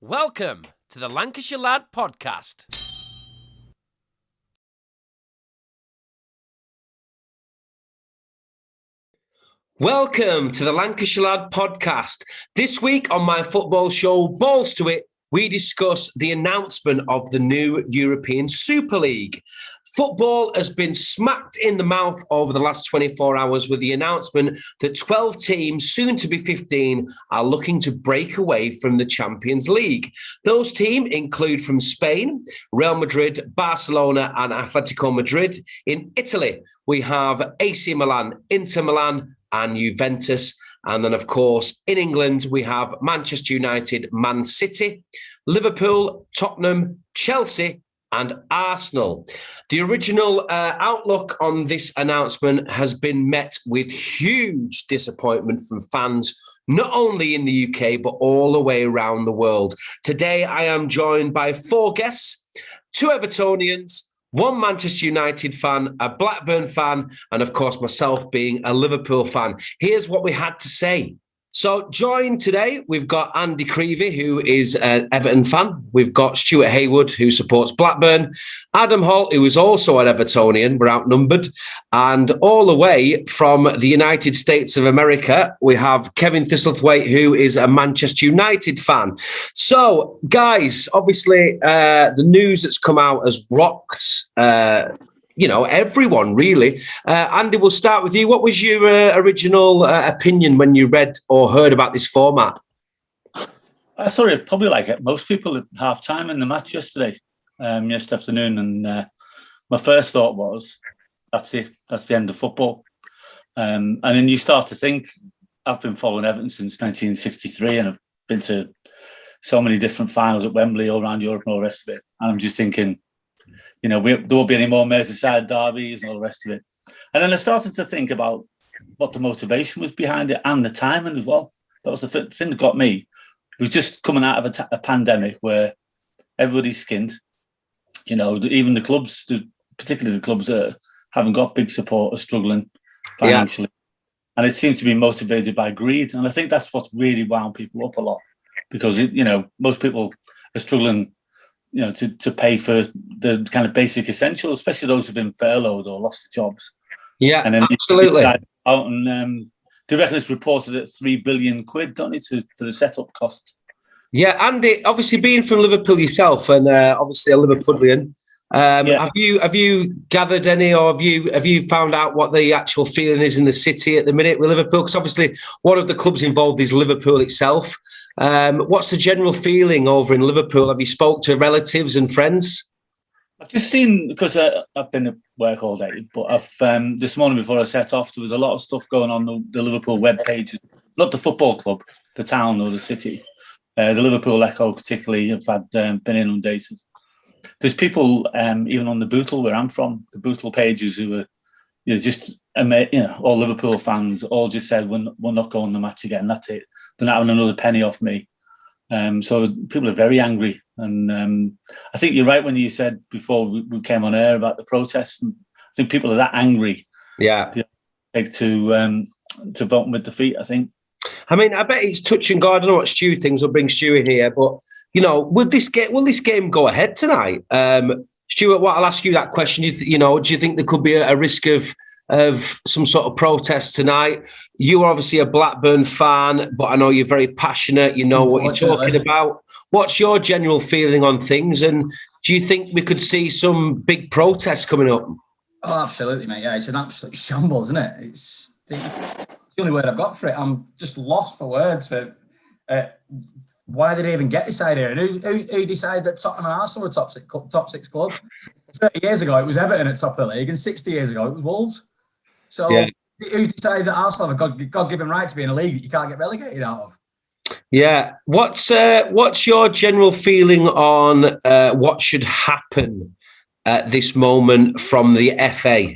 Welcome to the Lancashire Lad podcast. Welcome to the Lancashire Lad podcast. This week on my football show, Balls to It, we discuss the announcement of the new European Super League. Football has been smacked in the mouth over the last 24 hours with the announcement that 12 teams, soon to be 15, are looking to break away from the Champions League. Those teams include from Spain, Real Madrid, Barcelona and Atletico Madrid. In Italy, we have AC Milan, Inter Milan and Juventus. And then, of course, in England, we have Manchester United, Man City, Liverpool, Tottenham, Chelsea, and Arsenal. The original outlook on this announcement has been met with huge disappointment from fans, not only in the UK, but all the way around the world. Today, I am joined by four guests, two Evertonians, one Manchester United fan, a Blackburn fan, and of course, myself being a Liverpool fan. Here's what we had to say. So joined today, we've got Andy Creevy, who is an Everton fan. We've got Stuart Haywood, who supports Blackburn. Adam Holt, who is also an Evertonian. We're outnumbered. And all the way from the United States of America, we have Kevin Thistlethwaite, who is a Manchester United fan. So, guys, obviously, the news that's come out has rocked everyone really. Andy, we'll start with you. What was your original opinion when you read or heard about this format? I saw it probably like most people at half time in the match yesterday afternoon. And my first thought was, that's it. That's the end of football. And then you start to think, I've been following Everton since 1963 and I've been to so many different finals at Wembley all around Europe and all the rest of it. And I'm just thinking, there won't be any more Merseyside derbies and all the rest of it. And then I started to think about what the motivation was behind it and the timing as well. That was the thing that got me. We're just coming out of a pandemic where everybody's skinned. Even the clubs, particularly the clubs that haven't got big support, are struggling financially. Yeah. And it seems to be motivated by greed. And I think that's what's really wound people up a lot because, most people are struggling to pay for the kind of basic essentials, especially those who've been furloughed or lost their jobs. Yeah, and then absolutely. Out and they reckon it's reported at £3 billion, don't it, for the setup cost? Yeah, Andy, obviously being from Liverpool yourself and obviously a Liverpudlian, have you gathered any, or have you found out what the actual feeling is in the city at the minute with Liverpool? Because obviously one of the clubs involved is Liverpool itself. What's the general feeling over in Liverpool? Have you spoke to relatives and friends? I've just seen, because I've been at work all day, but I've this morning before I set off, there was a lot of stuff going on the Liverpool webpage. Not the football club, the town or the city. The Liverpool Echo particularly have been inundated. There's people even on the Bootle where I'm from, the Bootle pages who are just all Liverpool fans all just said we're not going to the match again. That's it. They're not having another penny off me. So people are very angry. And I think you're right when you said before we came on air about the protests. And I think people are that angry. Yeah. To vote with defeat, I think. I mean, I bet it's touch and go. I don't know what Stu thinks. Will bring Stu here, but will this game go ahead tonight? Stuart, I'll ask you that question. Do you think there could be a risk of some sort of protest tonight? You are obviously a Blackburn fan, but I know you're very passionate. You know what you're talking about. What's your general feeling on things? And do you think we could see some big protests coming up? Oh, absolutely, mate. Yeah, it's an absolute shambles, isn't it? It's the only word I've got for it. I'm just lost for words for why did they even get this idea? And who decided that Tottenham and Arsenal were top six club? 30 years ago, it was Everton at top of the league, and 60 years ago, it was Wolves. So who decided that Arsenal have a God-given right to be in a league that you can't get relegated out of? Yeah. What's your general feeling on what should happen at this moment from the FA?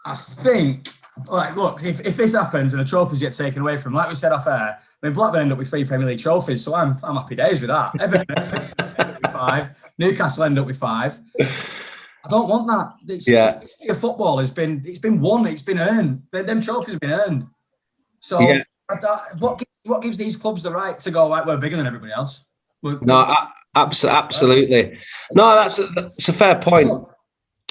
I think, look, if this happens and the trophies get taken away from, like we said off air, Blackburn end up with 3 Premier League trophies, so I'm happy days with that. Everton end up with 5. Newcastle end up with 5. I don't want that. The history of football it's been won, it's been earned. Them trophies have been earned. So what gives these clubs the right to go, right, we're bigger than everybody else? No, absolutely. No, that's a fair point.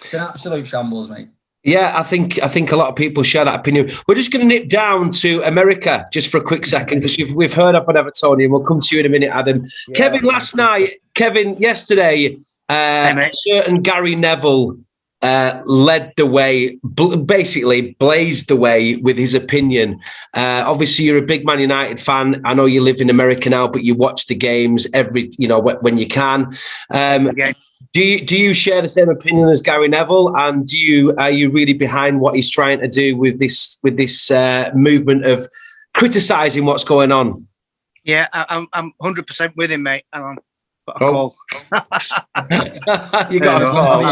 It's an absolute shambles, mate. Yeah, I think a lot of people share that opinion. We're just going to nip down to America just for a quick second because we've heard up on Evertonian. We'll come to you in a minute, Adam. Yeah, Kevin, yesterday, certain Gary Neville led the way, basically blazed the way with his opinion. Obviously, you're a big Man United fan. I know you live in America now, but you watch the games when you can. Do you share the same opinion as Gary Neville, and are you really behind what he's trying to do with this movement of criticising what's going on? Yeah, I'm 100% with him, mate. Hang on, got a call. You got a call.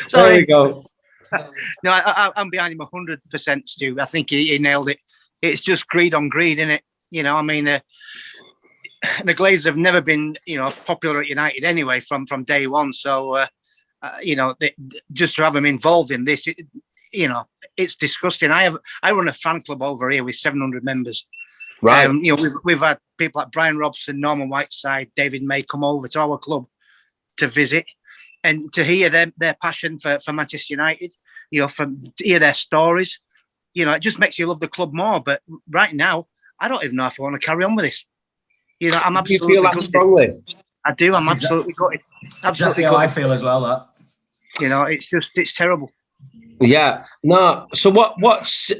Sorry. There we go. No, I'm behind him 100%, Stu. I think he nailed it. It's just greed on greed, isn't it? You know, I mean, the Glazers have never been, popular at United anyway from day one. So, just to have them involved in this, it's disgusting. I run a fan club over here with 700 members. Right. We've had people like Brian Robson, Norman Whiteside, David May come over to our club to visit and to hear their passion for Manchester United, to hear their stories. It just makes you love the club more. But right now, I don't even know if I want to carry on with this. I'm absolutely. You feel that strongly? I do. I'm absolutely gutted. Absolutely how I feel as well. That it's terrible. Yeah. No. So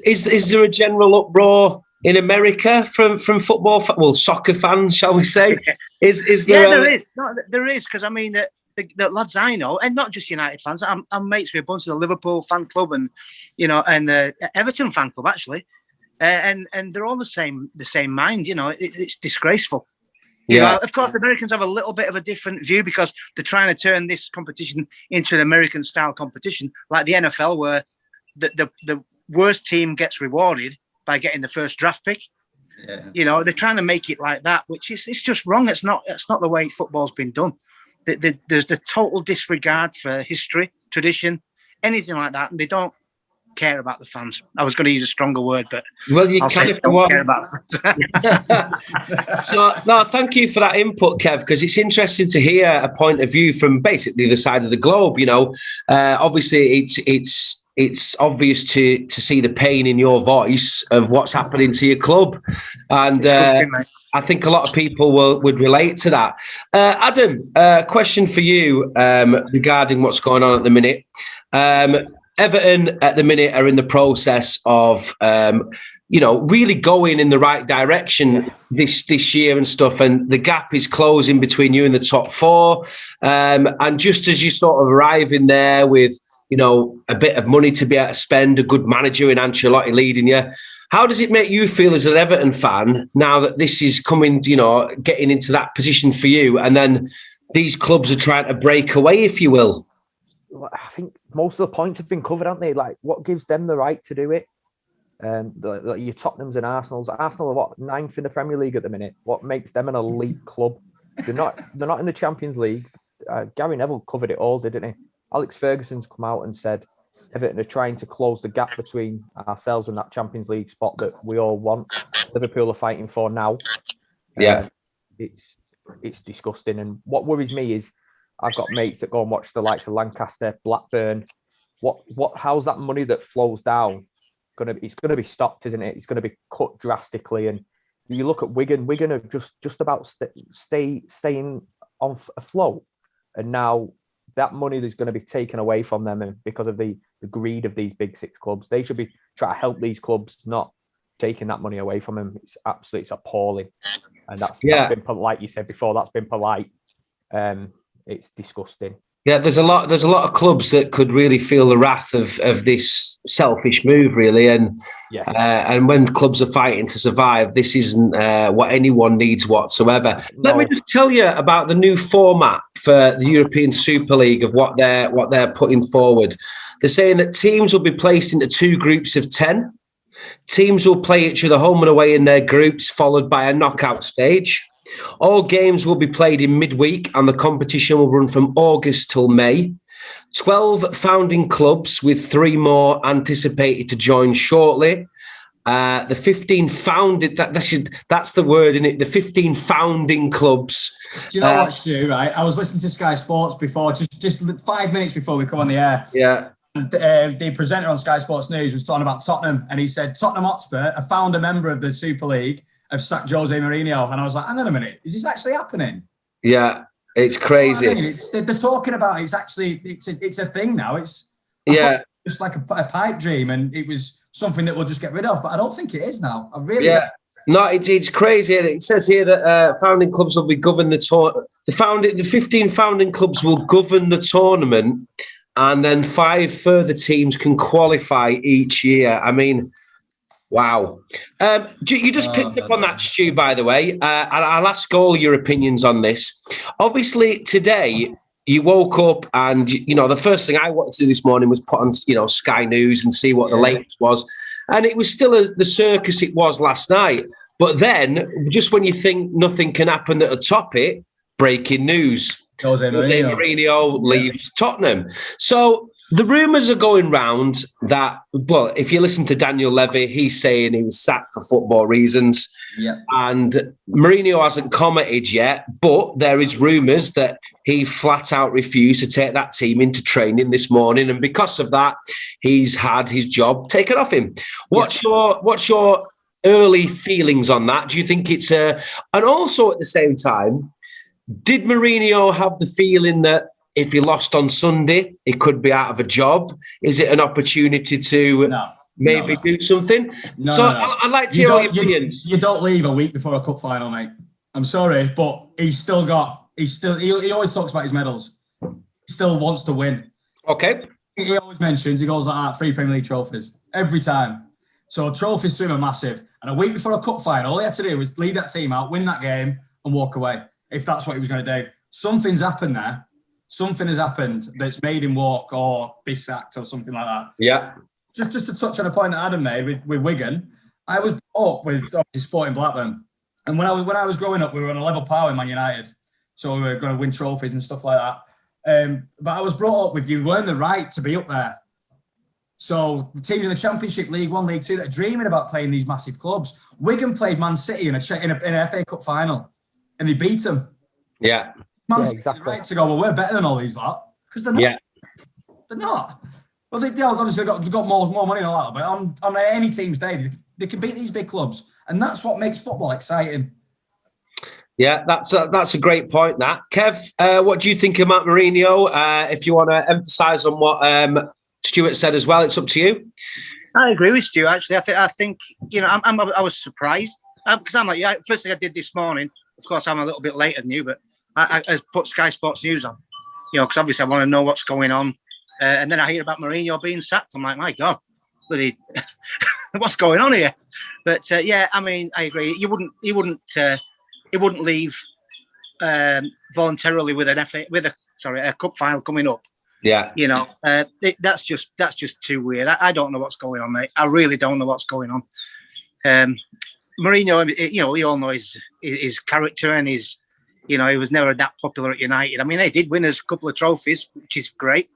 is there a general uproar in America from football? Soccer fans, shall we say? Is there? Yeah, there is. No, there is, because I mean the lads I know, and not just United fans. I'm mates with a bunch of the Liverpool fan club and and the Everton fan club actually. And they're all the same mind. It's disgraceful. Of course, Americans have a little bit of a different view because they're trying to turn this competition into an American style competition, like the NFL, where the worst team gets rewarded by getting the first draft pick. Yeah. They're trying to make it like that, which is just wrong. It's not the way football's been done. There's the total disregard for history, tradition, anything like that, and they don't care about the fans. I was going to use a stronger word, but you don't care about fans. No, thank you for that input, Kev, because it's interesting to hear a point of view from basically the side of the globe. Obviously it's obvious to see the pain in your voice of what's happening to your club, and I think a lot of people would relate to that. Adam, question for you regarding what's going on at the minute. Everton at the minute are in the process of, really going in the right direction this year and stuff. And the gap is closing between you and the top four. And just as you sort of arrive in there with, a bit of money to be able to spend, a good manager in Ancelotti leading you, how does it make you feel as an Everton fan now that this is coming, getting into that position for you? And then these clubs are trying to break away, if you will. I think most of the points have been covered, haven't they? Like, what gives them the right to do it? Your Tottenhams and Arsenal's. Arsenal are ninth in the Premier League at the minute. What makes them an elite club? They're not in the Champions League. Gary Neville covered it all, didn't he? Alex Ferguson's come out and said Everton are trying to close the gap between ourselves and that Champions League spot that we all want. Liverpool are fighting for now. Yeah, it's disgusting. And what worries me is, I've got mates that go and watch the likes of Lancaster, Blackburn. How's that money that flows down it's gonna be stopped, isn't it? It's gonna be cut drastically. And you look at Wigan. Wigan are just about staying on afloat, and now that money is going to be taken away from them, and because of the greed of these big six clubs, they should be trying to help these clubs, not taking that money away from them. It's appalling, and that's been, like you said before, that's been polite. It's disgusting. Yeah, there's a lot of clubs that could really feel the wrath of this selfish move, really, and when clubs are fighting to survive, this isn't what anyone needs whatsoever. No. Let me just tell you about the new format for the European Super League of what they're putting forward. They're saying that teams will be placed into 2 groups of 10. Teams will play each other home and away in their groups, followed by a knockout stage. All games will be played in midweek, and the competition will run from August till May. 12 founding clubs, with 3 more anticipated to join shortly. The 15 founded, that's the word, isn't it? The 15 founding clubs Do you know what, Stu, right? I was listening to Sky Sports before, just 5 minutes before we come on the air. Yeah. The presenter on Sky Sports News was talking about Tottenham, and he said Tottenham Hotspur, a founder member of the Super League, have sacked Jose Mourinho. And I was like, hang on a minute, is this actually happening? Yeah, it's crazy. You know what I mean? They're talking about it's a thing now. It's just like a pipe dream, and it was something that we'll just get rid of. But I don't think it is now. I really don't. No, it's crazy. It says here that founding clubs will be govern the tournament. The 15 founding clubs will govern the tournament, and then 5 further teams can qualify each year. I mean, wow. You just picked up on that, Stu, by the way. And I'll ask all your opinions on this. Obviously, today you woke up and, the first thing I wanted to do this morning was put on, Sky News and see what the latest was. And it was still the circus it was last night. But then, just when you think nothing can happen that'll top it, breaking news. Jose Mourinho leaves Tottenham. So the rumours are going round that, well, if you listen to Daniel Levy, he's saying he was sacked for football reasons. Yeah. And Mourinho hasn't commented yet, but there is rumours that he flat out refused to take that team into training this morning. And because of that, he's had his job taken off him. What's your early feelings on that? Do you think it's and also at the same time, did Mourinho have the feeling that if he lost on Sunday, he could be out of a job? Is it an opportunity to do something? I'd like to hear your opinions. You don't leave a week before a cup final, mate. I'm sorry, but he always talks about his medals. He still wants to win. Okay. He always mentions, he goes like that, 3 Premier League trophies every time. So trophies to him are massive. And a week before a cup final, all he had to do was lead that team out, win that game, and walk away. If that's what he was going to do. Something's happened there. Something has happened that's made him walk or be sacked or something like that. Yeah. Just to touch on a point that Adam made with Wigan, I was brought up with obviously Sporting Blackburn. And when I was growing up, we were on a level par with Man United. So we were going to win trophies and stuff like that. But I was brought up with you weren't the right to be up there. So the teams in the Championship, League One, League Two that are dreaming about playing these massive clubs. Wigan played Man City in a FA Cup final. And they beat them. Yeah. Exactly. Right to go, well, we're better than all these lot. Because they're not. Yeah. They're not. Well, they obviously got more money and all that, but on any team's day, they can beat these big clubs. And that's what makes football exciting. Yeah, that's a great point, that. Kev, what do you think about Mourinho? If you want to emphasise on what Stuart said as well, it's up to you. I agree with Stu, actually. I think I was surprised. Because I'm like, first thing I did this morning, of course, I'm a little bit later than you, but I put Sky Sports News on, because obviously I want to know what's going on. And then I hear about Mourinho being sacked. I'm like, my God, bloody, what's going on here? But I mean, I agree. He wouldn't leave voluntarily with a cup final coming up. Yeah, that's just too weird. I don't know what's going on, mate. I really don't know what's going on. Mourinho, we all know his character and he was never that popular at United. I mean, they did win us a couple of trophies, which is great,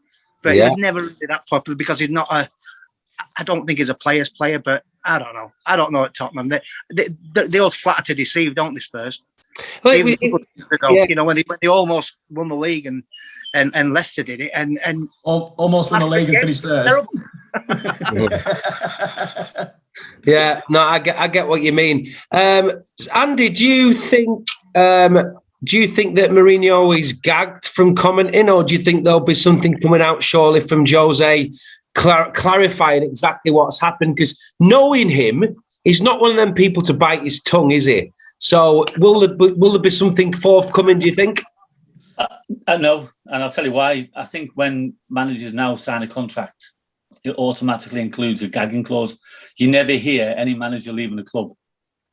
but he was never really that popular because he's not I don't think he's a player's player, but I don't know. I don't know at Tottenham. They all flatter to deceive, don't they, Spurs? Well, when they almost won the league and Leicester did it and almost won the league and finished third. Yeah, no, I get what you mean. Andy, do you think that Mourinho is gagged from commenting, or do you think there'll be something coming out surely from Jose clarifying exactly what's happened? Because knowing him, he's not one of them people to bite his tongue, is he? So will there be something forthcoming, do you think? No, and I'll tell you why. I think when managers now sign a contract, it automatically includes a gagging clause. You never hear any manager leaving the club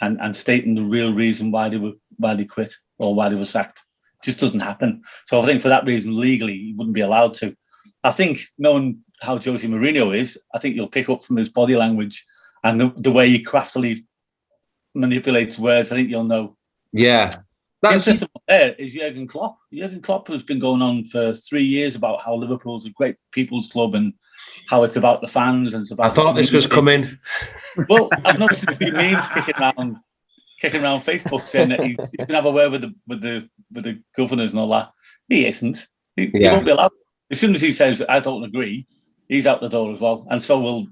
and stating the real reason why they quit or why they were sacked. It just doesn't happen. So I think for that reason, legally, he wouldn't be allowed to. I think knowing how Jose Mourinho is, I think you'll pick up from his body language and the way he craftily manipulates words. I think you'll know. Yeah. Interesting there is Jurgen Klopp. Jurgen Klopp has been going on for 3 years about how Liverpool's a great people's club and how it's about the fans and it's about. I thought this was coming. Well, I've noticed a few memes kicking around kicking around Facebook saying that he's going to have a word with the governors and all that. He isn't. He won't be allowed. As soon as he says, I don't agree, he's out the door as well. And so will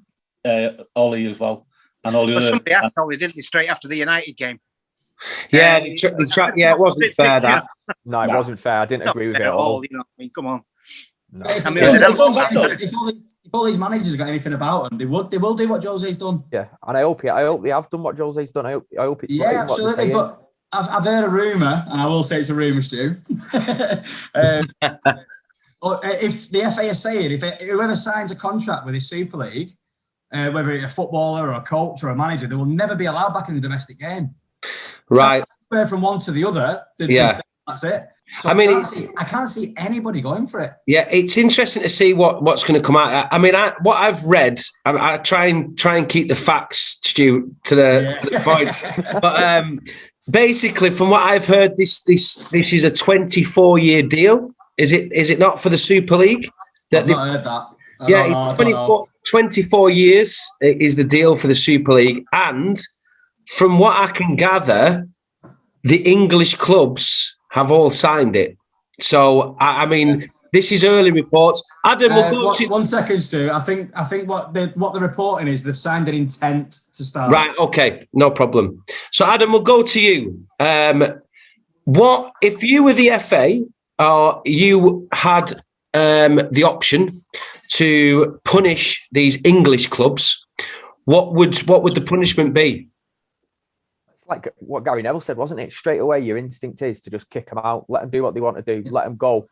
Ollie as well. And all the other. Somebody asked Ollie, didn't they, straight after the United game? Yeah, it wasn't fair, that. No, it wasn't fair. I didn't agree with it at all. You know, I mean, come on. No. If all these managers have got anything about them, they will do what Jose's done. Yeah, and I hope they have done what Jose's done. I hope it's yeah, absolutely. But I've heard a rumor, and I will say it's a rumor, Stu. If the FA is saying if whoever signs a contract with the Super League, whether it's a footballer or a coach or a manager, they will never be allowed back in the domestic game. Right. From one to the other. That's it. So I can't see anybody going for it. Yeah, it's interesting to see what's going to come out. I mean, what I've read, I try and keep the facts, Stu, to the point. But basically, from what I've heard, this is a 24-year deal. Is it not for the Super League? I've not heard that. 24 years is the deal for the Super League, and from what I can gather, the English clubs have all signed it. So, I mean, this is early reports. Adam, one second, Stu. I think what the reporting is, they've signed an intent to start. Right, okay, no problem. So, Adam, we'll go to you. What if you were the FA or you had the option to punish these English clubs, what would the punishment be? Like what Gary Neville said, wasn't it? Straight away, your instinct is to just kick them out, let them do what they want to do, let them go.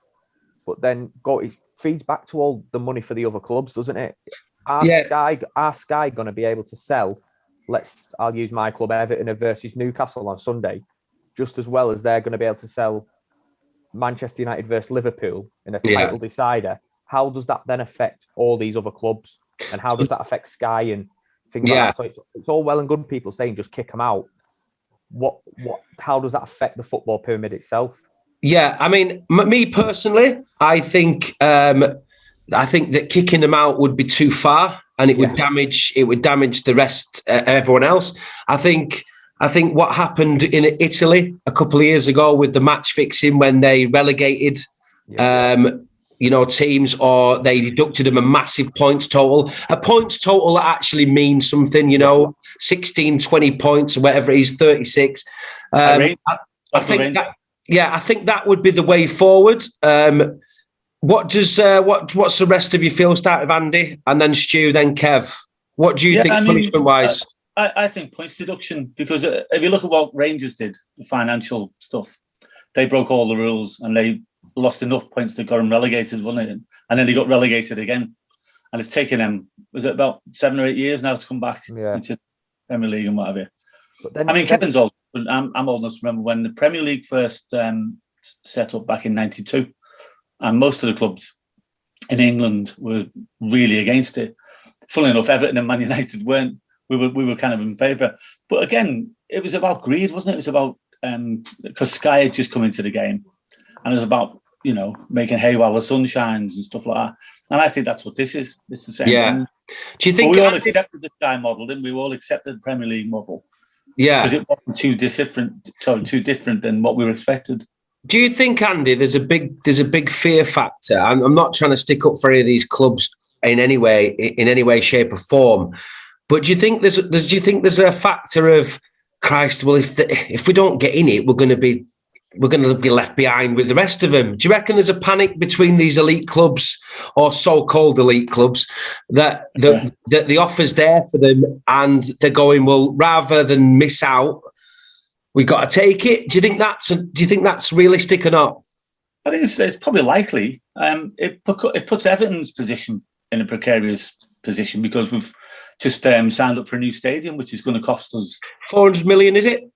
But then it feeds back to all the money for the other clubs, doesn't it? Are Sky going to be able to sell? I'll use my club, Everton versus Newcastle on Sunday, just as well as they're going to be able to sell Manchester United versus Liverpool in a title decider. How does that then affect all these other clubs? And how does that affect Sky and things like that? So it's all well and good people saying just kick them out. How does that affect the football pyramid itself? Yeah, I mean, me personally, I think that kicking them out would be too far, and it would damage the rest, everyone else. I think what happened in Italy a couple of years ago with the match fixing when they relegated teams, or they deducted them a massive points total. A points total that actually means something, 16, 20 points or whatever it is, 36. I think that would be the way forward. What's the rest of you feel? Start with Andy and then Stu, then Kev. What do you think punishment-wise? I think points deduction, because if you look at what Rangers did, the financial stuff, they broke all the rules and they lost enough points that got them relegated, wasn't it? And then they got relegated again. And it's taken them, was it about 7 or 8 years now to come back into Premier League and whatever. But then, Kevin's old. I'm old enough to remember when the Premier League first set up back in '92, and most of the clubs in England were really against it. Funnily enough, Everton and Man United weren't. We were kind of in favour. But again, it was about greed, wasn't it? It was about because Sky had just come into the game, and it was about making hay while the sun shines and stuff like that. And I think that's what this is. It's the same thing. Do you think we all accepted the Sky model, didn't we? We all accepted the Premier League model. Yeah, because it wasn't too different than what we were expected. Do you think, Andy, there's a big fear factor? I'm not trying to stick up for any of these clubs in any way, shape, or form. But do you think there's a factor of Christ? Well, if we don't get in it, we're going to be left behind with the rest of them. Do you reckon there's a panic between these elite clubs or so-called elite clubs that the offer's there for them and they're going, well, rather than miss out, we got to take it? Do you think that's realistic or not? I think it's probably likely. It puts Everton's position in a precarious position because we've just signed up for a new stadium, which is going to cost us 400 million. Is it?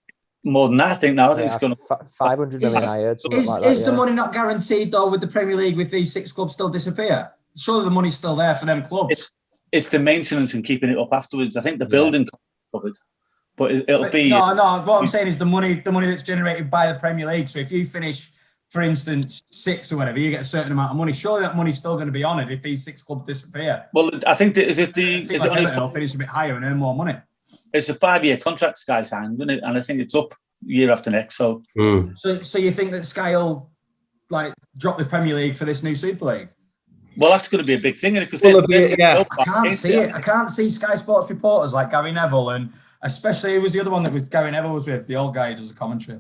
More than that, I think now. I think it's going to 500 million. I heard is the money not guaranteed though with the Premier League if these 6 clubs still disappear? Surely the money's still there for them clubs. It's the maintenance and keeping it up afterwards. I think the building covered, but it'll be no. What I'm saying is the money that's generated by the Premier League. So if you finish, for instance, 6 or whatever, you get a certain amount of money. Surely that money's still going to be honoured if these 6 clubs disappear. Well, I think Everton will finish a bit higher and earn more money. It's a 5-year contract Sky signed, isn't it? And I think it's up year after next. So, so you think that Sky will like drop the Premier League for this new Super League? Well, that's going to be a big thing, because I can't see it. I can't see Sky Sports reporters like Gary Neville, and especially it was the other one that was Gary Neville was with, the old guy who does the commentary.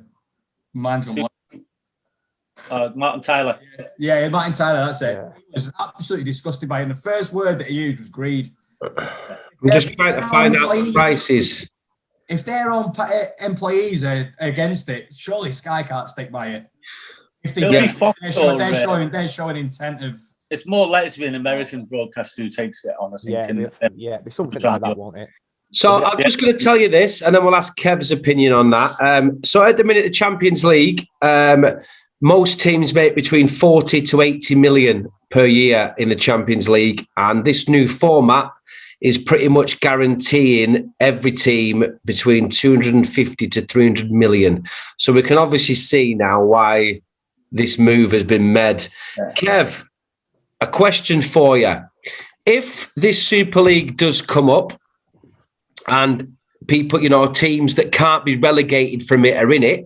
Mine's gone. Martin Tyler. Yeah, Martin Tyler. That's it. Yeah. He was absolutely disgusted by it. And the first word that he used was greed. I'm just trying to find out the prices. If their own employees are against it, surely Sky can't stick by it. If they do, they're showing intent of. It's more likely to be an American broadcaster who takes it on, I think. It'll be something like that, won't it? So I'm just going to tell you this, and then we'll ask Kev's opinion on that. So at the minute, the Champions League, most teams make between 40 to 80 million per year in the Champions League. And this new format is pretty much guaranteeing every team between 250 to 300 million. So we can obviously see now why this move has been made. Kev, a question for you. If this Super League does come up and people, teams that can't be relegated from it are in it,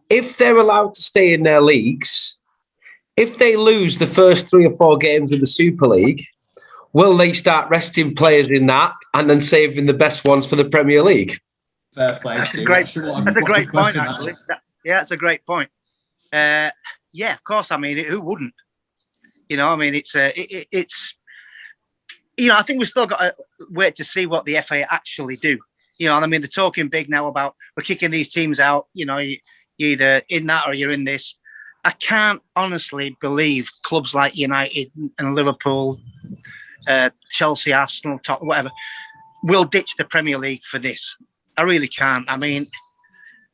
if they're allowed to stay in their leagues, if they lose the first 3 or 4 games of the Super League, will they start resting players in that and then saving the best ones for the Premier League? Fair play. That's a great point, actually. That's a great point. Yeah, of course. I mean, who wouldn't? It's I think we've still got to wait to see what the FA actually do. They're talking big now about we're kicking these teams out. You're either in that or you're in this. I can't honestly believe clubs like United and Liverpool, Chelsea, Arsenal, Tottenham, whatever, will ditch the Premier League for this. I really can't. I mean,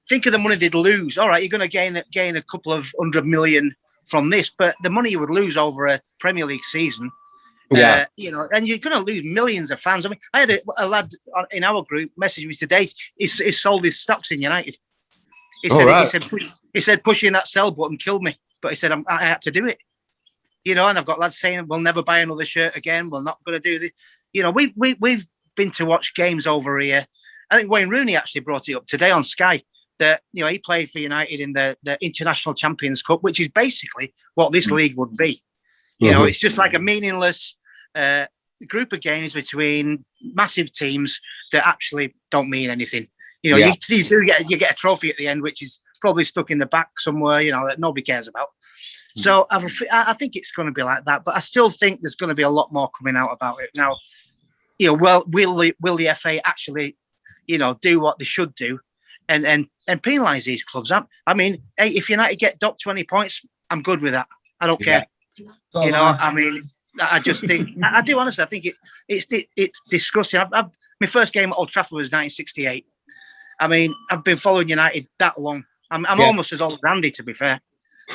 think of the money they'd lose. All right, you're going to gain a couple of 100 million from this, but the money you would lose over a Premier League season, and you're going to lose millions of fans. I mean, I had a lad in our group message me today. He sold his stocks in United. He said pushing that sell button killed me, but he said I had to do it. And I've got lads saying we'll never buy another shirt again. We're not going to do this. We've been to watch games over here. I think Wayne Rooney actually brought it up today on Sky that he played for United in the International Champions Cup, which is basically what this league would be. It's just like a meaningless group of games between massive teams that actually don't mean anything. You get a trophy at the end, which is probably stuck in the back somewhere, that nobody cares about. So I think it's going to be like that, but I still think there's going to be a lot more coming out about it now. Will the FA actually, do what they should do, and penalise these clubs? I mean, hey, if United get docked 20 points, I'm good with that. I don't care. I mean, I just think I do honestly. I think it's disgusting. My first game at Old Trafford was 1968. I mean, I've been following United that long. I'm almost as old as Andy, to be fair.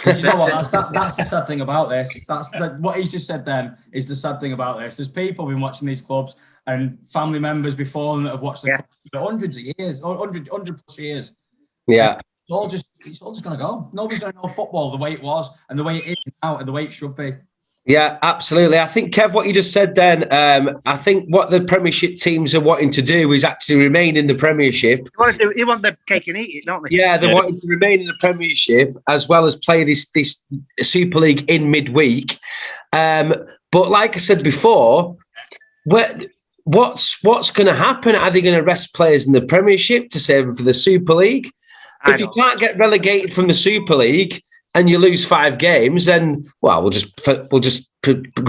You know what? That's the sad thing about this. That's what he's just said. Then is the sad thing about this. There's people been watching these clubs and family members before them that have watched the clubs for hundreds of years, or 100 plus years. Yeah, it's all just going to go. Nobody's going to know football the way it was and the way it is now and the way it should be. Yeah, absolutely. I think, Kev, what you just said then, I think what the Premiership teams are wanting to do is actually remain in the Premiership. They want the cake and eat it, don't they? Yeah, they're wanting to remain in the Premiership as well as play this Super League in midweek. But like I said before, what's going to happen? Are they going to rest players in the Premiership to save them for the Super League? If you can't get relegated from the Super League and you lose 5 games, then we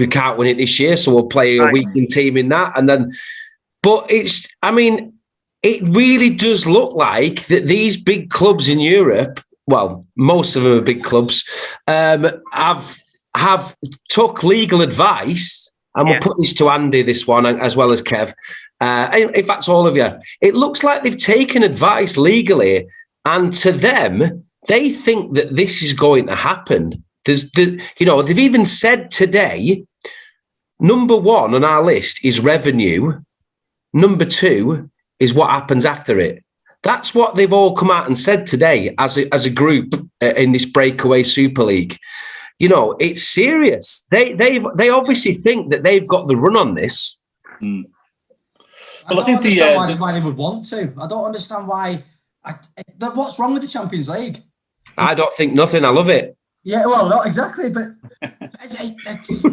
can't win it this year, so we'll play a weekend team in that, and then. But it really does look like that these big clubs in Europe, well, most of them are big clubs, have took legal advice, and we'll put this to Andy, this one, as well as Kev. In fact, all of you. It looks like they've taken advice legally, and to them, they think that this is going to happen. They've even said today, number 1 on our list is revenue. Number 2 is what happens after it. That's what they've all come out and said today as a group in this breakaway Super League. It's serious. They obviously think that they've got the run on this. I don't understand why they would want to. I don't understand why. What's wrong with the Champions League? I don't think nothing. I love it. Yeah, well, not exactly, but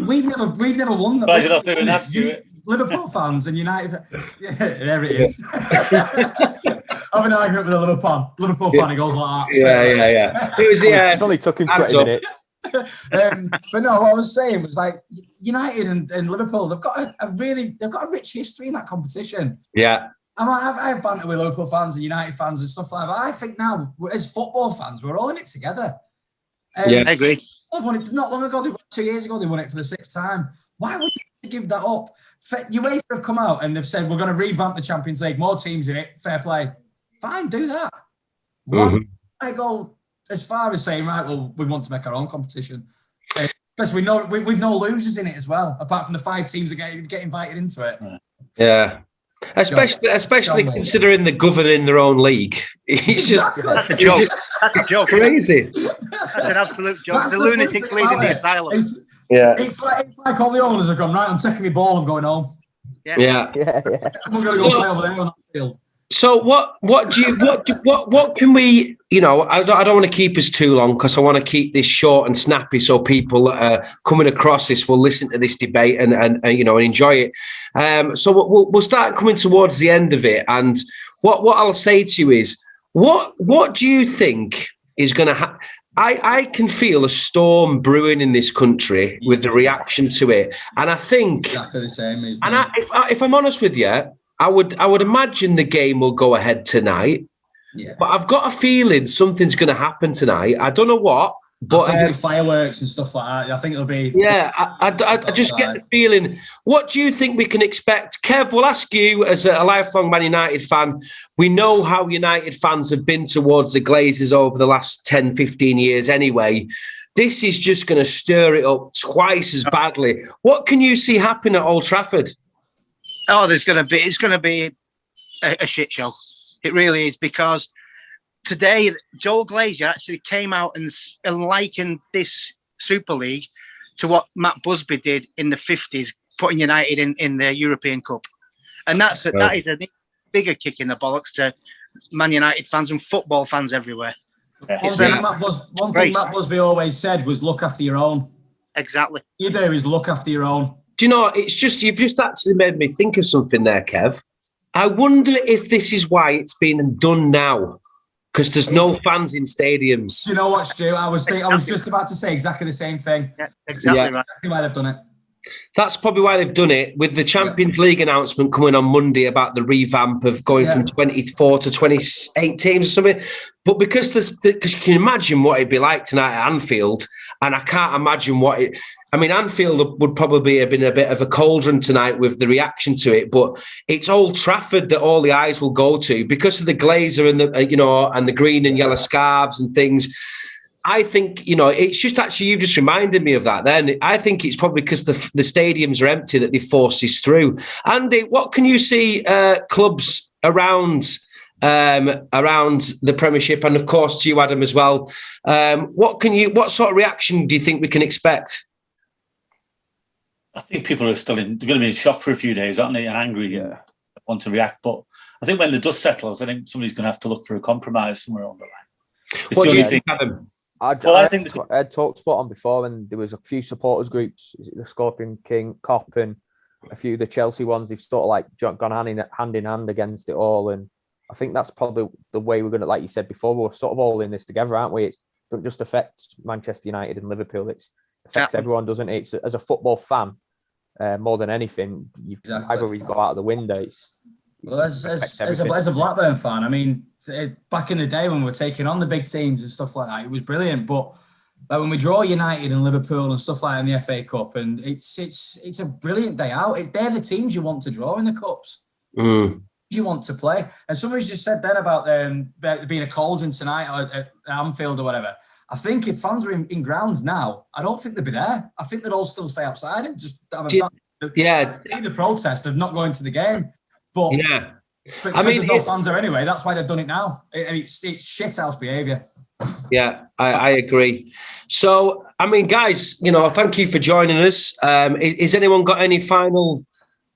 we've never won that. You're not doing that, Stuart. Liverpool fans and United. Yeah, there it is. Have an argument with a Liverpool fan. He goes like that. Yeah. It only took him 20 minutes. But no, what I was saying was like United and Liverpool. They've got a rich history in that competition. Yeah. I have banter with Liverpool fans and United fans and stuff like that. I think now, as football fans, we're all in it together. Yeah, I agree. They've won it not long ago. 2 years ago, they won it for the 6th time. Why would you give that up? UEFA have come out and they've said, we're going to revamp the Champions League. More teams in it. Fair play. Fine, do that. Why I go as far as saying, right, well, we want to make our own competition. Because we know we've no losers in it as well, apart from the 5 teams that get invited into it. Yeah. Especially considering they're governing their own league. It's just that's a joke. That's a joke. Crazy. That's an absolute joke. That's the lunatic leaving the asylum. It's like all the owners have gone, right, I'm taking my ball, I'm going home. Yeah. I'm going to go play over there on the field. So what can we, I don't want to keep us too long because I want to keep this short and snappy so people that are coming across this will listen to this debate and enjoy it. So we'll start coming towards the end of it. And what I'll say to you is, what do you think is going to happen? I can feel a storm brewing in this country with the reaction to it. And I think exactly the same. And if I'm honest with you, I would imagine the game will go ahead tonight. Yeah. But I've got a feeling something's going to happen tonight. I don't know what, but I think it'll be fireworks and stuff like that. I think it'll be. Yeah, I just get the feeling. What do you think we can expect? Kev, we'll ask you as a lifelong Man United fan. We know how United fans have been towards the Glazers over the last 10, 15 years anyway. This is just going to stir it up twice as badly. What can you see happen at Old Trafford? Oh, it's going to be a shit show. It really is, because today Joel Glazer actually came out and likened this Super League to what Matt Busby did in the 50s, putting United in the European Cup. And that is a bigger kick in the bollocks to Man United fans and football fans everywhere. One thing Matt Busby always said was look after your own. Exactly. You do is look after your own. Do you know, you've just actually made me think of something there, Kev. I wonder if this is why it's being done now, because there's no fans in stadiums. Do you know what, Stu? I was just about to say exactly the same thing. Yeah, exactly right. Exactly why they've done it. That's probably why they've done it, with the Champions League announcement coming on Monday about the revamp of going from 24 to 28 teams or something. But because you can imagine what it'd be like tonight at Anfield, and I can't imagine Anfield would probably have been a bit of a cauldron tonight with the reaction to it, but it's Old Trafford that all the eyes will go to because of the Glazer and the green and yellow scarves and things. I think, it's just actually, you just reminded me of that then. I think it's probably because the stadiums are empty that they force this through. Andy, what can you see clubs around the Premiership, and of course to you, Adam, as well? What sort of reaction do you think we can expect? I think people are they're going to be in shock for a few days, aren't they? Angry, want to react. But I think when the dust settles, I think somebody's going to have to look for a compromise somewhere on the line. What do you think, Adam? I had TalkSport on before, and there was a few supporters groups, the Scorpion King, Cop, and a few of the Chelsea ones. They've sort of like gone hand in hand against it all, and I think that's probably the way we're going to, like you said before, we're sort of all in this together, aren't we? It doesn't just affect Manchester United and Liverpool; it affects everyone, doesn't it? It's, as a football fan, more than anything, rivalries go out of the window. As a Blackburn fan, I mean, back in the day when we were taking on the big teams and stuff like that, it was brilliant. But like when we draw United and Liverpool and stuff like that in the FA Cup, and it's a brilliant day out. They're the teams you want to draw in the cups. You want to play. And somebody's just said then about being a cauldron tonight at Anfield or whatever. I think if fans were in grounds now, I don't think they'd be there. I think they'd all still stay outside and just have the protest of not going to the game. But there's no fans there anyway. That's why they've done it now. It's shithouse behaviour. Yeah, I agree. So, guys, thank you for joining us. Has anyone got any final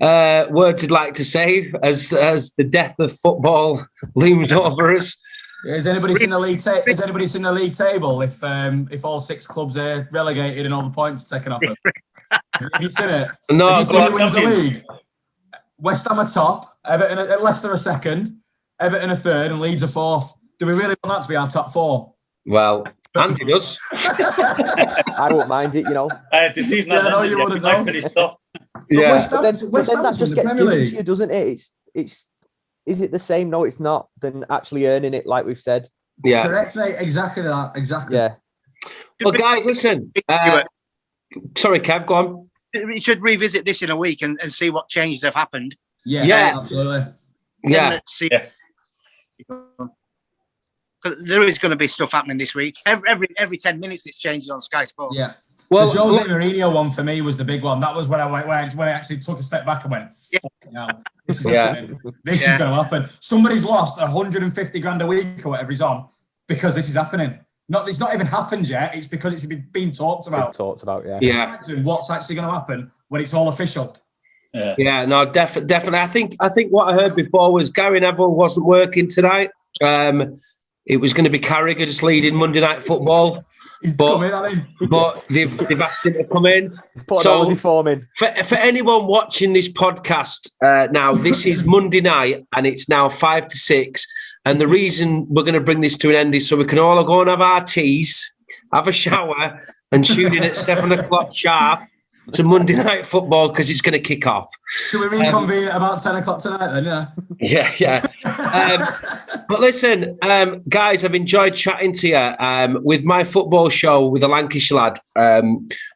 words you'd like to say as the death of football loomed over us? Has anybody seen the league? Has anybody seen the league table? If all 6 clubs are relegated and all the points are taken off them, have you seen it? No, have you seen who wins the league? West Ham are top, Everton, Leicester are second, Everton are third, and Leeds are fourth. Do we really want that to be our top 4? Well, Andy does. I won't mind it, The season has ended, you wouldn't know. finished off. Yeah. West Ham, But then that just gets given to you, doesn't it? It's is it the same? No, it's not. Than actually earning it, like we've said. Yeah. Correct, mate. Exactly that. Exactly. Yeah. Well, guys, listen. Sorry, Kev, go on. We should revisit this in a week and see what changes have happened. Yeah, absolutely. Yeah. Let's see. Because there is going to be stuff happening this week. Every 10 minutes, it's changing on Sky Sports. Yeah. Well, the Jose Mourinho one for me was the big one. That was when I actually took a step back and went, "Fucking hell, this is happening. This is going to happen." Somebody's lost 150 grand a week or whatever he's on because this is happening. It's not even happened yet. It's because it's been talked about. Yeah. What's actually going to happen when it's all official? Yeah. No, definitely. I think what I heard before was Gary Neville wasn't working tonight. It was going to be Carragher just leading Monday Night Football. He's come in, hasn't he? But they've asked him to come in. He's put all the form in. For anyone watching this podcast now, this is Monday night and it's now 5 to 6. And the reason we're going to bring this to an end is so we can all go and have our teas, have a shower, and tune in at 7 o'clock sharp to Monday Night Football because it's going to kick off. Should we reconvene at about 10 o'clock tonight then? Yeah. But listen, guys, I've enjoyed chatting to you with my football show with the Lancashire lad.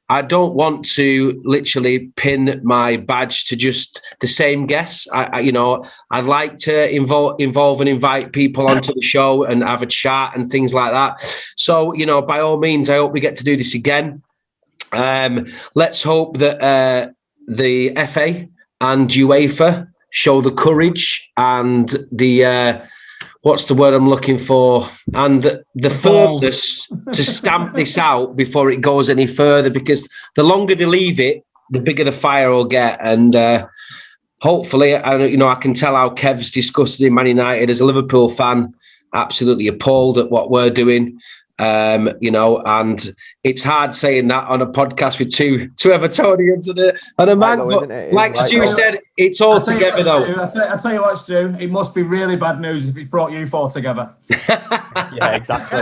I don't want to literally pin my badge to just the same guests. I'd like to involve and invite people onto the show and have a chat and things like that. So, by all means, I hope we get to do this again. Let's hope that the FA and UEFA show the courage and the what's the word I'm looking for, and the firmness to stamp this out before it goes any further, because the longer they leave it, the bigger the fire will get. And hopefully, I can tell how Kev's disgusted in Man United as a Liverpool fan, absolutely appalled at what we're doing. And it's hard saying that on a podcast with two Evertonians and a man. But like Stu said, it's all together though. I'll tell you what, Stu, it must be really bad news if it's brought you 4 together. Yeah, exactly.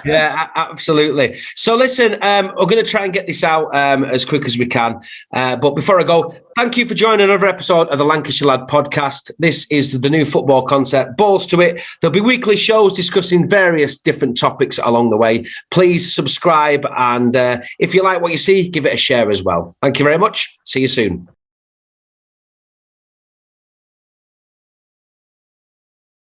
Yeah, absolutely. So listen, we're going to try and get this out as quick as we can. But before I go, thank you for joining another episode of the Lancashire Lad podcast. This is the new football concept, Balls to It. There'll be weekly shows discussing various different topics along the way. Please subscribe, and if you like what you see, give it a share as well. Thank you very much. See you soon.